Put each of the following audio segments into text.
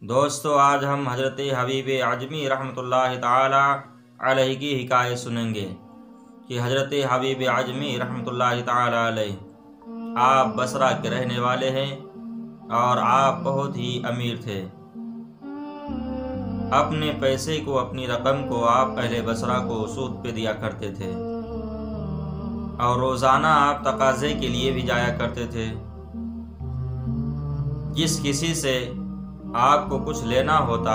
دوستو آج ہم حضرت حبیب عجمی رحمۃ تعالی علیہ کی حکایت سنیں گے کہ حضرت حبیب عجمی رحمۃ تعالی علیہ آپ بصرہ کے رہنے والے ہیں اور آپ بہت ہی امیر تھے۔ اپنے پیسے کو، اپنی رقم کو آپ اہل بصرہ کو سود پہ دیا کرتے تھے اور روزانہ آپ تقاضے کے لیے بھی جایا کرتے تھے۔ جس کسی سے آپ کو کچھ لینا ہوتا،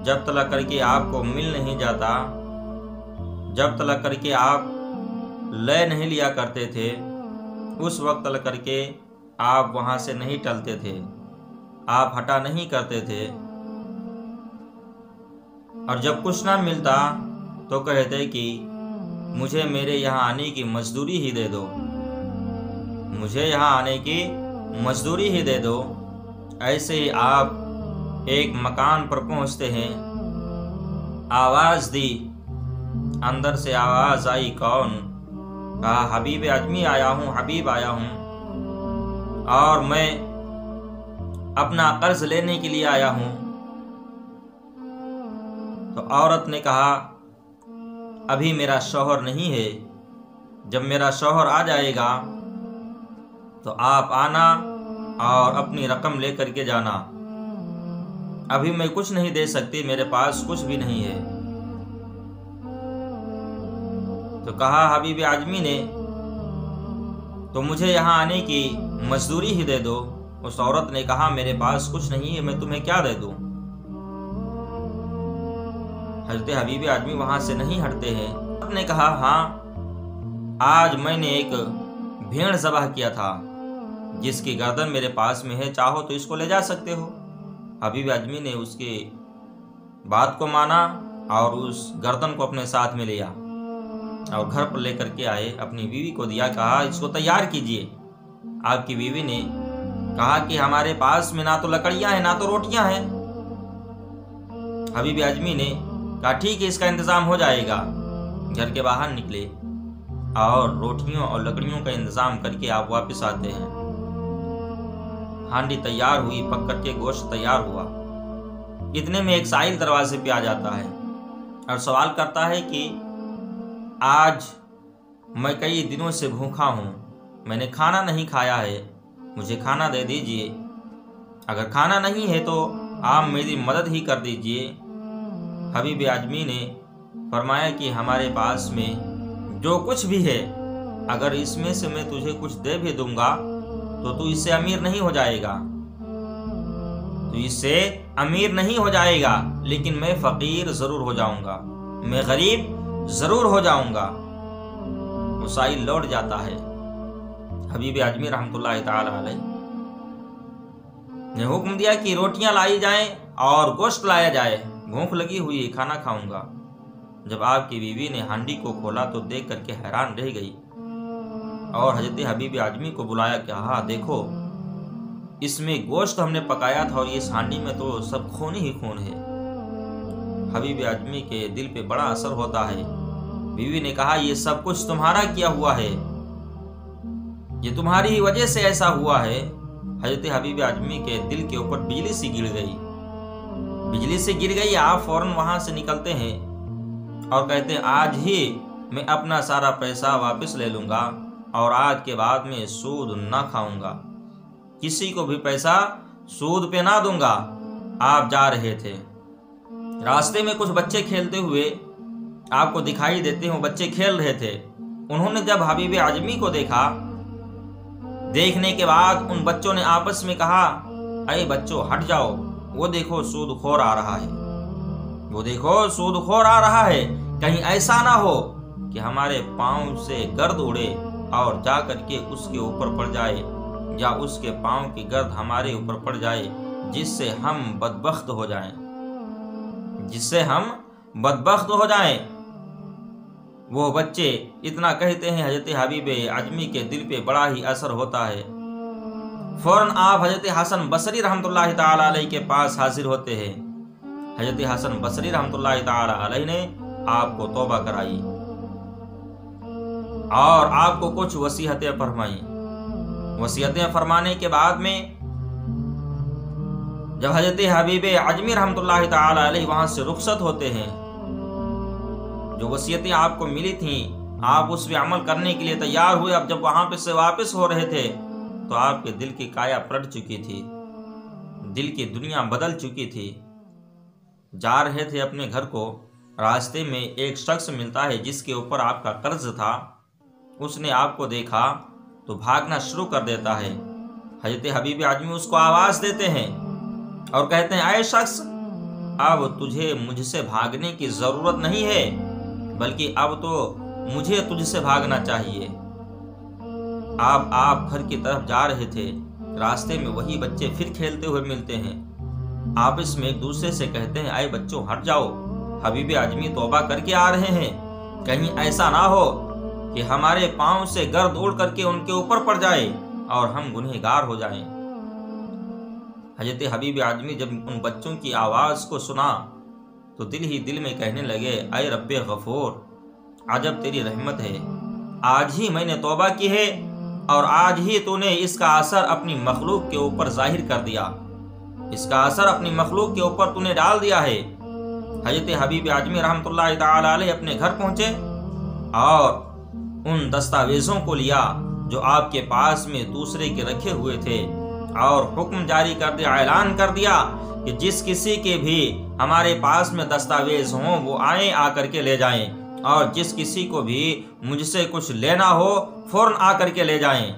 جب تلک کر کے آپ کو مل نہیں جاتا، جب تلک کر کے آپ لے نہیں لیا کرتے تھے، اس وقت تلک کر کے آپ وہاں سے نہیں ٹلتے تھے، آپ ہٹا نہیں کرتے تھے، اور جب کچھ نہ ملتا تو کہتے کہ مجھے میرے یہاں آنے کی مزدوری ہی دے دو، مجھے یہاں آنے کی مزدوری ہی دے دو۔ ایسے ہی آپ ایک مکان پر پہنچتے ہیں، آواز دی، اندر سے آواز آئی، کون؟ کہا حبیب عجمی آیا ہوں، حبیب آیا ہوں، اور میں اپنا قرض لینے کے لیے آیا ہوں۔ تو عورت نے کہا ابھی میرا شوہر نہیں ہے، جب میرا شوہر آ جائے گا تو آپ آنا اور اپنی رقم لے کر کے جانا، ابھی میں کچھ نہیں دے سکتی، میرے پاس کچھ بھی نہیں ہے۔ تو کہا حبیب عجمی نے تو مجھے یہاں آنے کی مزدوری ہی دے دو۔ اس عورت نے کہا میرے پاس کچھ نہیں ہے، میں تمہیں کیا دے دوں؟ حضرت حبیب عجمی وہاں سے نہیں ہٹتے ہیں۔ عورت نے کہا ہاں، آج میں نے ایک بھیڑ ذبح کیا تھا جس کی گردن میرے پاس میں ہے، چاہو تو اس کو لے جا سکتے ہو۔ حبیب عجمی نے اس کی بات کو مانا اور اس گردن کو اپنے ساتھ میں لیا اور گھر پر لے کر کے آئے، اپنی بیوی کو دیا، کہا اس کو تیار کیجئے۔ آپ کی بیوی نے کہا کہ ہمارے پاس میں نہ تو لکڑیاں ہیں نہ تو روٹیاں ہیں۔ حبیب عجمی نے کہا ٹھیک ہے، اس کا انتظام ہو جائے گا۔ گھر کے باہر نکلے اور روٹیوں اور لکڑیوں کا انتظام کر کے آپ واپس آتے ہیں۔ ہانڈی تیار ہوئی، پک کر کے گوشت تیار ہوا۔ اتنے میں ایک سائل دروازے پہ آ جاتا ہے اور سوال کرتا ہے کہ آج میں کئی دنوں سے بھوکا ہوں، میں نے کھانا نہیں کھایا ہے، مجھے کھانا دے دیجئے، اگر کھانا نہیں ہے تو آپ میری مدد ہی کر دیجئے۔ حبیب عجمی نے فرمایا کہ ہمارے پاس میں جو کچھ بھی ہے، اگر اس میں سے میں تجھے کچھ دے بھی دوں گا تو اس سے امیر نہیں ہو جائے گا، تو اس سے امیر نہیں ہو جائے گا، لیکن میں فقیر ضرور ہو جاؤں گا، میں غریب ضرور ہو جاؤں گا۔ وہ سائل لوٹ جاتا ہے۔ حبیب عجمی رحمۃ تعالی علیہ نے حکم دیا کہ روٹیاں لائی جائیں اور گوشت لایا جائے، بھوک لگی ہوئی ہے، کھانا کھاؤں گا۔ جب آپ کی بیوی نے ہانڈی کو کھولا تو دیکھ کر کے حیران رہ گئی اور حضرت حبیب عجمی کو بلایا کہ ہاں دیکھو، اس میں گوشت ہم نے پکایا تھا اور اس ہانڈی میں تو سب خون ہی خون ہے۔ حبیب عجمی کے دل پہ بڑا اثر ہوتا ہے۔ بیوی نے کہا یہ سب کچھ تمہارا کیا ہوا ہے، یہ تمہاری ہی وجہ سے ایسا ہوا ہے۔ حضرت حبیب عجمی کے دل کے اوپر بجلی سی گر گئی، بجلی سے گر گئی۔ آپ فوراً وہاں سے نکلتے ہیں اور کہتے ہیں آج ہی میں اپنا سارا پیسہ واپس لے لوں گا اور آج کے بعد میں سود نہ کھاؤں گا، کسی کو بھی پیسہ سود پہ نہ دوں گا۔ آپ جا رہے تھے، راستے میں کچھ بچے کھیلتے ہوئے آپ کو دکھائی دیتے ہیں، وہ بچے کھیل رہے تھے۔ انہوں نے جب حبیب عجمی کو دیکھا، دیکھنے کے بعد ان بچوں نے آپس میں کہا اے بچوں ہٹ جاؤ، وہ دیکھو سود خور آ رہا ہے، وہ دیکھو سود خور آ رہا ہے، کہیں ایسا نہ ہو کہ ہمارے پاؤں سے گرد اڑے اور جا کر کے اس کے اوپر پڑ جائے، یا اس کے پاؤں کی گرد ہمارے اوپر پڑ جائے، جس سے ہم بدبخت ہو جائیں، جس سے ہم بدبخت ہو جائیں۔ وہ بچے اتنا کہتے ہیں، حضرت حبیب عجمی کے دل پہ بڑا ہی اثر ہوتا ہے۔ فوراً آپ حضرت حسن بصری رحمۃ تعالی علیہ کے پاس حاضر ہوتے ہیں۔ حضرت حسن بصری رحمۃ تعالی علیہ نے آپ کو توبہ کرائی اور آپ کو کچھ وصیتیں فرمائیں۔ وصیتیں فرمانے کے بعد میں जब हजरत हबीब अजमी रहमतुल्लाहि ताला अलैहि वहाँ से रुखसत होते हैं, जो वसीयतें आपको मिली थी आप उस पे अमल करने के लिए तैयार हुए। अब जब वहाँ पे से वापस हो रहे थे तो आपके दिल की काया पलट चुकी थी, दिल की दुनिया बदल चुकी थी। जा रहे थे अपने घर को, रास्ते में एक शख्स मिलता है जिसके ऊपर आपका कर्ज था। उसने आपको देखा तो भागना शुरू कर देता है। हजरत हबीब आजमी उसको आवाज़ देते हैं और कहते हैं, ऐ शख्स, अब तुझे मुझसे भागने की ज़रूरत नहीं है, बल्कि अब तो मुझे तुझसे भागना चाहिए। आप घर की तरफ जा रहे थे, रास्ते में वही बच्चे फिर खेलते हुए मिलते हैं। आपस में एक दूसरे से कहते हैं, ऐ बच्चों हट जाओ, हबीब आजमी तौबा करके आ रहे हैं, कहीं ऐसा ना हो कि हमारे पांव से गर्द उड़ करके उनके ऊपर पड़ जाए और हम गुनहगार हो जाएं। हजरत हबीब आजमी जब उन बच्चों की आवाज़ को सुना तो दिल ही दिल में कहने लगे, ऐ रब्बे गफूर, अजब तेरी रहमत है, आज ही मैंने तौबा की है और आज ही तूने इसका असर अपनी मखलूक के ऊपर जाहिर कर दिया, इसका असर अपनी मखलूक के ऊपर तूने डाल दिया है। हजरत हबीब आजमी रहमतुल्लाहि ताला अलैहि अपने घर पहुंचे और उन दस्तावेज़ों को लिया जो आपके पास में दूसरे के रखे हुए थे और हुक्म जारी कर दिया, ऐलान कर दिया कि जिस किसी के भी हमारे पास में दस्तावेज हों वो आए आकर के ले जाएं, और जिस किसी को भी मुझसे कुछ लेना हो फौरन आकर के ले जाएं।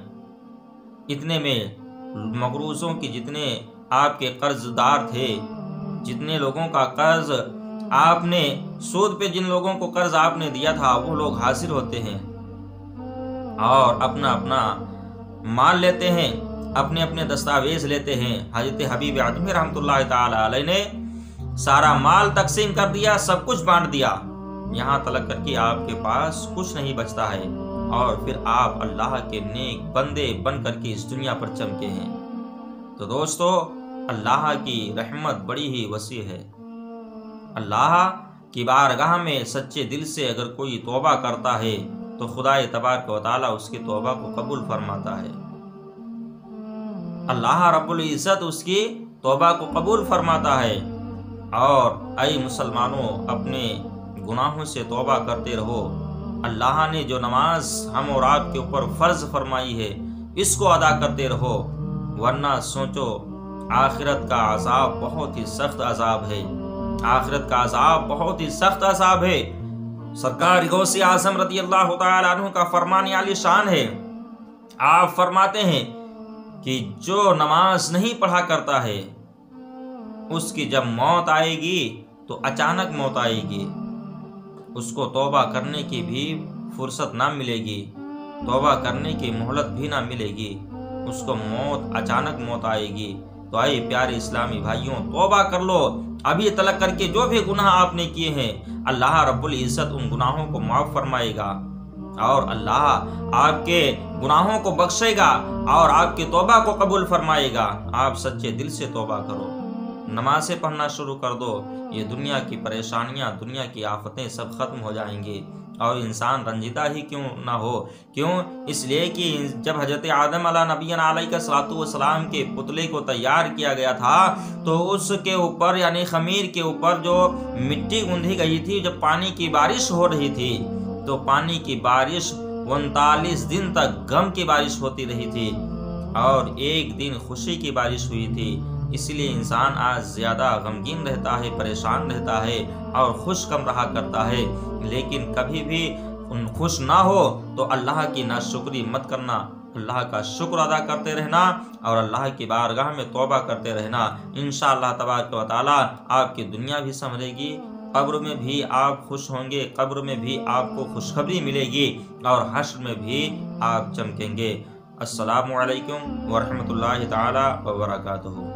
इतने में मकरूज़ों की जितने आपके कर्जदार थे, जितने लोगों का कर्ज आपने सूद पे जिन लोगों को कर्ज आपने दिया था वो लोग हाजिर होते हैं और अपना अपना माल लेते हैं, अपने अपने दस्तावेज लेते हैं। हजरत हबीब आजमी रहमतुल्लाहि ताला अलैहि ने सारा माल तकसीम कर दिया, सब कुछ बांट दिया, यहाँ तलक करके आपके पास कुछ नहीं बचता है और फिर आप अल्लाह के नेक बंदे बन करके इस दुनिया पर चमके हैं। तो दोस्तों, अल्लाह की रहमत बड़ी ही वसी है। अल्लाह की बारगाह में सच्चे दिल से अगर कोई तौबा करता है तो खुदाए तबारक व तआला उसकी तौबा को कबूल फरमाता है। अल्लाह रब्बुल इज़्ज़त उसकी तौबा को कबूल फरमाता है। और ऐ मुसलमानों, अपने गुनाहों से तौबा करते रहो। अल्लाह ने जो नमाज हम और आपके ऊपर फ़र्ज फरमाई है इसको अदा करते रहो, वरना सोचो आखिरत का अजाब बहुत ही सख्त अजाब है। आखिरत का अजाब बहुत ही सख्त अजाब है। सरकार गौसे आज़म रज़ी अल्लाह तआला अन्हु का फरमान आली शान है। आप फरमाते हैं कि जो नमाज नहीं पढ़ा करता है उसकी जब मौत आएगी तो अचानक मौत आएगी, उसको तौबा करने की भी फुर्सत ना मिलेगी, तौबा करने की मोहलत भी ना मिलेगी, उसको मौत अचानक मौत आएगी। तो आइए प्यारे इस्लामी भाइयों, तौबा कर लो। अभी तलक करके जो भी गुनाह आपने किए हैं अल्लाह रब्बुल इज़्ज़त उन गुनाहों को माफ़ फरमाएगा और अल्लाह आपके गुनाहों को बख्शेगा और आपकी तौबा को कबूल फरमाएगा। आप सच्चे दिल से तौबा करो, नमाज़ें पढ़ना शुरू कर दो, ये दुनिया की परेशानियां, दुनिया की आफतें सब ख़त्म हो जाएंगी और इंसान रंजीदा ही क्यों ना हो। क्यों? इसलिए कि जब हजरत आदम अला नबीना अलैहिस्सलातु वस्सलाम के पुतले को तैयार किया गया था तो उसके ऊपर यानी खमीर के ऊपर जो मिट्टी गूंधी गई थी, जब पानी की बारिश हो रही थी तो पानी की बारिश 39 दिन तक गम की बारिश होती रही थी और एक दिन खुशी की बारिश हुई थी। इसलिए इंसान आज ज़्यादा गमगीन रहता है, परेशान रहता है और खुश कम रहा करता है। लेकिन कभी भी खुश ना हो तो अल्लाह की नाशुक्री मत करना, अल्लाह का शुक्र अदा करते रहना और अल्लाह की बारगाह में तौबा करते रहना। इंशाअल्लाह तबारक व तआला आपकी दुनिया भी संभलेगी, कब्र में भी आप खुश होंगे, कब्र में भी आपको खुशखबरी मिलेगी और हश्र में भी आप चमकेंगे। अस्सलामु अलैकुम व रहमतुल्लाहि तआला व बरकातुहू।